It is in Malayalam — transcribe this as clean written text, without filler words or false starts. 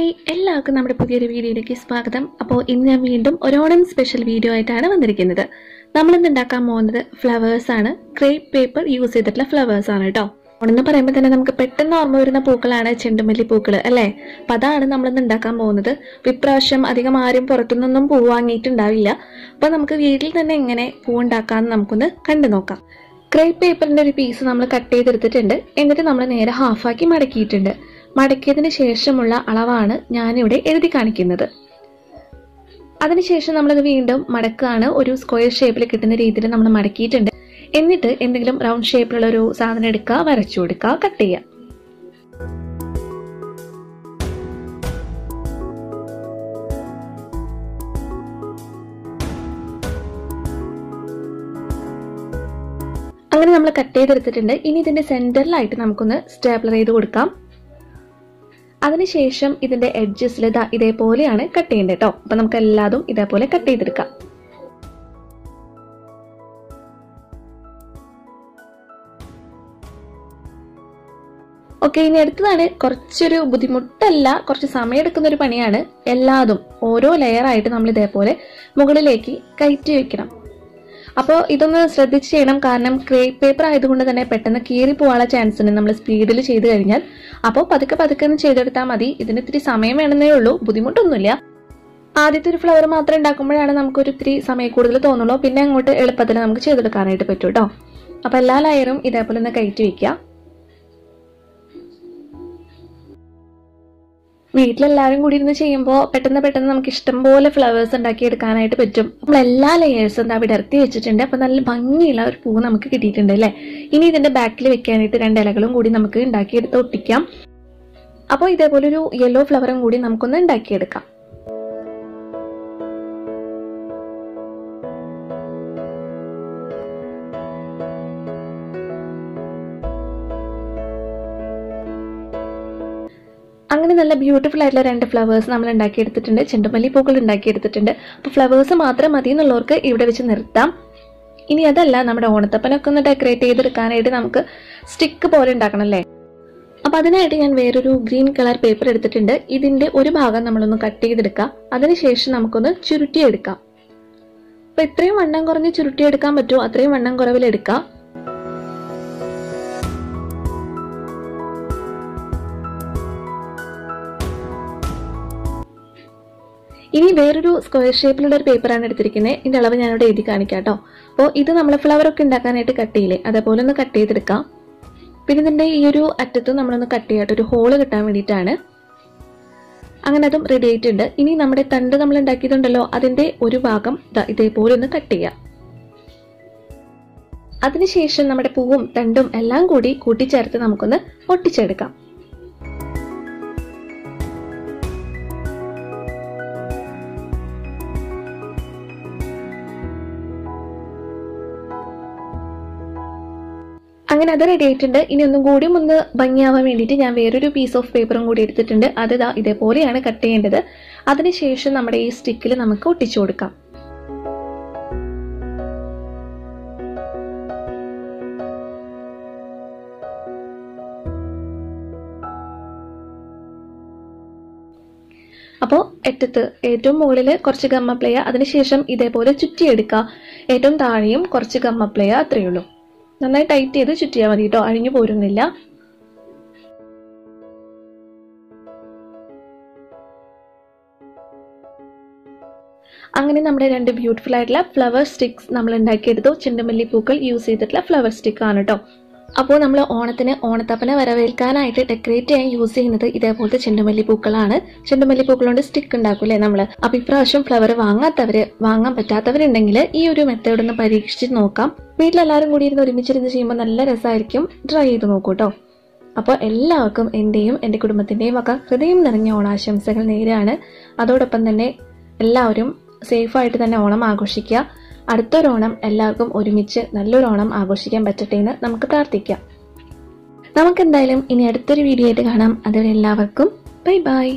ഹായ് എല്ലാവർക്കും നമ്മുടെ പുതിയൊരു വീഡിയോയിലേക്ക് സ്വാഗതം. അപ്പോൾ ഇന്ന് ഞാൻ വീണ്ടും ഒരു ഓണം സ്പെഷ്യൽ വീഡിയോ ആയിട്ടാണ് വന്നിരിക്കുന്നത്. നമ്മളിന്ന് ഉണ്ടാക്കാൻ പോകുന്നത് ഫ്ലവേഴ്സ് ആണ്. ക്രേപ്പ് പേപ്പർ യൂസ് ചെയ്തിട്ടുള്ള ഫ്ലവേഴ്സ് ആണ് കേട്ടോ. ഓണം എന്ന് പറയുമ്പോൾ തന്നെ നമുക്ക് പെട്ടെന്ന് ഓർമ്മ വരുന്ന പൂക്കളാണ് ചെണ്ടുമല്ലി പൂക്കൾ അല്ലേ. അപ്പം അതാണ് നമ്മളിന്ന് ഉണ്ടാക്കാൻ പോകുന്നത്. ഇപ്രാവശ്യം അധികം ആരും പുറത്തുനിന്നൊന്നും പൂ വാങ്ങിയിട്ടുണ്ടാവില്ല. അപ്പം നമുക്ക് വീട്ടിൽ തന്നെ എങ്ങനെ പൂ ഉണ്ടാക്കാമെന്ന് നമുക്കൊന്ന് കണ്ടു നോക്കാം. ക്രേപ്പ് പേപ്പറിൻ്റെ ഒരു പീസ് നമ്മൾ കട്ട് ചെയ്തെടുത്തിട്ടുണ്ട്. എന്നിട്ട് നമ്മൾ നേരെ ഹാഫാക്കി മടക്കിയിട്ടുണ്ട്. മടക്കിയതിന് ശേഷമുള്ള അളവാണ് ഞാനിവിടെ എഴുതി കാണിക്കുന്നത്. അതിനുശേഷം നമ്മളത് വീണ്ടും മടക്കാണ്. ഒരു സ്ക്വയർ ഷേപ്പിൽ കിട്ടുന്ന രീതിയിൽ നമ്മൾ മടക്കിയിട്ടുണ്ട്. എന്നിട്ട് എന്തെങ്കിലും റൗണ്ട് ഷേപ്പിലുള്ള ഒരു സാധനം എടുക്കുക, വരച്ചു കൊടുക്കുക, കട്ട് ചെയ്യുക. അങ്ങനെ നമ്മൾ കട്ട് ചെയ്തെടുത്തിട്ടുണ്ട്. ഇനി ഇതിന്റെ സെന്ററിലായിട്ട് നമുക്കൊന്ന് സ്റ്റാപ്ലർ ചെയ്ത് കൊടുക്കാം. അതിനുശേഷം ഇതിന്റെ എഡ്ജസിൽ ഇതേപോലെയാണ് കട്ട് ചെയ്യേണ്ടത് കേട്ടോ. അപ്പൊ നമുക്ക് എല്ലാതും ഇതേപോലെ കട്ട് ചെയ്തെടുക്കാം. ഓക്കെ, ഇനി അടുത്തതാണ് കുറച്ചൊരു ബുദ്ധിമുട്ടല്ല, കുറച്ച് സമയം എടുക്കുന്ന ഒരു പണിയാണ്. എല്ലാതും ഓരോ ലെയർ ആയിട്ട് നമ്മൾ ഇതേപോലെ മുകളിലേക്ക് കയറ്റി വെക്കണം. അപ്പോൾ ഇതൊന്ന് ശ്രദ്ധിച്ച് ചെയ്യണം. കാരണം ക്രേപ്പ് പേപ്പർ ആയതുകൊണ്ട് തന്നെ പെട്ടെന്ന് കീറി പോകാനുള്ള ചാൻസ് ഉണ്ട് നമ്മൾ സ്പീഡിൽ ചെയ്ത് കഴിഞ്ഞാൽ. അപ്പോൾ പതുക്കെ ഒന്ന് ചെയ്തെടുത്താൽ മതി. ഇതിന് ഇത്തിരി സമയം വേണമെന്നേ ഉള്ളൂ, ബുദ്ധിമുട്ടൊന്നുമില്ല. ആദ്യത്തെ ഒരു ഫ്ലവർ മാത്രം ഉണ്ടാക്കുമ്പോഴാണ് നമുക്കൊരു ഇത്തിരി സമയം കൂടുതൽ തോന്നുള്ളൂ. പിന്നെ അങ്ങോട്ട് എളുപ്പത്തിൽ നമുക്ക് ചെയ്തെടുക്കാനായിട്ട് പറ്റും കേട്ടോ. അപ്പോൾ എല്ലാ ലെയറും ഇതേപോലെ ഒന്ന് കയറ്റി വെക്കുക. വീട്ടിലെല്ലാവരും കൂടി ഇരുന്ന് ചെയ്യുമ്പോൾ പെട്ടെന്ന് നമുക്ക് ഇഷ്ടം പോലെ ഫ്ലവേഴ്സ് ഉണ്ടാക്കി എടുക്കാനായിട്ട് പറ്റും. നമ്മൾ എല്ലാ ലെയേഴ്സും വിടർത്തി വെച്ചിട്ടുണ്ട്. അപ്പൊ നല്ല ഭംഗിയുള്ള ഒരു പൂ നമുക്ക് കിട്ടിയിട്ടുണ്ട് അല്ലേ. ഇനി ഇതിന്റെ ബാക്കിൽ വെക്കാനായിട്ട് 2 ഇലകളും കൂടി നമുക്ക് ഉണ്ടാക്കിയെടുത്ത് ഒട്ടിക്കാം. അപ്പോൾ ഇതേപോലെ ഒരു യെല്ലോ ഫ്ലവറും കൂടി നമുക്കൊന്ന് ഉണ്ടാക്കിയെടുക്കാം. അങ്ങനെ നല്ല ബ്യൂട്ടിഫുൾ ആയിട്ടുള്ള 2 ഫ്ലവേഴ്സ് നമ്മൾ ഉണ്ടാക്കിയെടുത്തിട്ടുണ്ട്. ചെണ്ടുമല്ലി പൂക്കൾ ഉണ്ടാക്കിയെടുത്തിട്ടുണ്ട്. അപ്പോൾ ഫ്ലവേഴ്സ് മാത്രം മതി എന്നുള്ളവർക്ക് ഇവിടെ വെച്ച് നിർത്താം. ഇനി അതല്ല, നമ്മുടെ ഓണത്തപ്പനൊക്കെ ഒന്ന് ഡെക്കറേറ്റ് ചെയ്തെടുക്കാനായിട്ട് നമുക്ക് സ്റ്റിക്ക് പോലെ ഉണ്ടാക്കണം അല്ലേ. അപ്പം അതിനായിട്ട് ഞാൻ വേറൊരു ഗ്രീൻ കളർ പേപ്പർ എടുത്തിട്ടുണ്ട്. ഇതിന്റെ ഒരു ഭാഗം നമ്മളൊന്ന് കട്ട് ചെയ്തെടുക്കാം. അതിനുശേഷം നമുക്കൊന്ന് ചുരുട്ടിയെടുക്കാം. അപ്പൊ ഇത്രയും വണ്ണം കുറഞ്ഞ് ചുരുട്ടിയെടുക്കാൻ പറ്റുമോ അത്രയും വണ്ണം കുറവിലെടുക്കാം. ഇനി വേറൊരു സ്ക്വയർ ഷേപ്പിലുള്ള ഒരു പേപ്പറാണ് എടുത്തിരിക്കുന്നത്. ഇതിന്റെ അളവ് ഞാനിവിടെ എഴുതി കാണിക്കാം കേട്ടോ. അപ്പോൾ ഇത് നമ്മൾ ഫ്ലവർ ഒക്കെ ഉണ്ടാക്കാനായിട്ട് കട്ട് ചെയ്യില്ലേ, അതേപോലെ ഒന്ന് കട്ട് ചെയ്തെടുക്കാം. പിന്നെ ഇതിന്റെ ഈ ഒരു അറ്റത്ത് നമ്മളൊന്ന് കട്ട് ചെയ്യാട്ട് ഒരു ഹോള് കിട്ടാൻ വേണ്ടിയിട്ടാണ്. അങ്ങനെ അതും റെഡി ആയിട്ടുണ്ട്. ഇനി നമ്മുടെ തണ്ട് നമ്മൾ ഉണ്ടാക്കിയിട്ടുണ്ടല്ലോ, അതിന്റെ ഒരു ഭാഗം ഇതേപോലെ ഒന്ന് കട്ട് ചെയ്യാം. അതിനുശേഷം നമ്മുടെ പൂവും തണ്ടും എല്ലാം കൂടി കൂട്ടിച്ചേർത്ത് നമുക്കൊന്ന് ഒട്ടിച്ചെടുക്കാം. അങ്ങനെ അത് റെഡി ആയിട്ടുണ്ട്. ഇനി ഒന്നും കൂടി ഒന്ന് ഭംഗിയാവാൻ വേണ്ടിയിട്ട് ഞാൻ വേറൊരു പീസ് ഓഫ് പേപ്പറും കൂടി എടുത്തിട്ടുണ്ട്. അത് ഇതേപോലെയാണ് കട്ട് ചെയ്യേണ്ടത്. അതിനുശേഷം നമ്മുടെ ഈ സ്റ്റിക്കിൽ നമുക്ക് ഒട്ടിച്ചു കൊടുക്കാം. അപ്പോൾ അറ്റത്ത് ഏറ്റവും മുകളിൽ കുറച്ച് ഗമ്മപ്ലയ, അതിനുശേഷം ഇതേപോലെ ചുറ്റിയെടുക്കുക. ഏറ്റവും താഴെയും കുറച്ച് ഗമ്മപ്ലയ, അത്രയേ ഉള്ളൂ. നന്നായി ടൈറ്റ് ചെയ്ത് ചുറ്റിയാൽ മതി കേട്ടോ, അഴിഞ്ഞു പോരുന്നില്ല. അങ്ങനെ നമ്മുടെ 2 ബ്യൂട്ടിഫുൾ ആയിട്ടുള്ള ഫ്ലവർ സ്റ്റിക്സ് നമ്മൾ ഉണ്ടാക്കിയെടുത്തു. ചെണ്ടുമല്ലി പൂക്കൾ യൂസ് ചെയ്തിട്ടുള്ള ഫ്ലവർ സ്റ്റിക്ക് ആണ് കേട്ടോ. അപ്പോൾ നമ്മൾ ഓണത്തിന് ഓണത്തപ്പനെ വരവേൽക്കാനായിട്ട് ഡെക്കറേറ്റ് ചെയ്യാൻ യൂസ് ചെയ്യുന്നത് ഇതേപോലത്തെ ചെണ്ടുമല്ലി പൂക്കളാണ്. ചെണ്ടുമല്ലി പൂക്കൾ കൊണ്ട് സ്റ്റിക്ക് ഉണ്ടാക്കൂലേ നമ്മള്. അപ്പൊ ഇപ്രാവശ്യം ഫ്ലവർ വാങ്ങാൻ പറ്റാത്തവരുണ്ടെങ്കിൽ ഈ ഒരു മെത്തേഡ് ഒന്ന് പരീക്ഷിച്ച് നോക്കാം. വീട്ടിലെല്ലാവരും കൂടി ഇരുന്ന് ഒരുമിച്ചിരുന്ന് ചെയ്യുമ്പോൾ നല്ല രസമായിരിക്കും. ട്രൈ ചെയ്ത് നോക്കൂ കേട്ടോ. അപ്പോൾ എല്ലാവർക്കും എന്റെയും എൻ്റെ കുടുംബത്തിന്റെയും ഒക്കെ ഹൃദയം നിറഞ്ഞ ഓണാശംസകൾ നേരാണ്. അതോടൊപ്പം തന്നെ എല്ലാവരും സേഫായിട്ട് തന്നെ ഓണം ആഘോഷിക്കുക. അടുത്തൊരോണം എല്ലാവർക്കും ഒരുമിച്ച് നല്ലൊരു ഓണം ആഘോഷിക്കാൻ പറ്റട്ടെ എന്ന് നമുക്ക് പ്രാർത്ഥിക്കാം. നമുക്കെന്തായാലും ഇനി അടുത്തൊരു വീഡിയോ ആയിട്ട് കാണാം. അതുവരെ എല്ലാവർക്കും ബൈ ബൈ.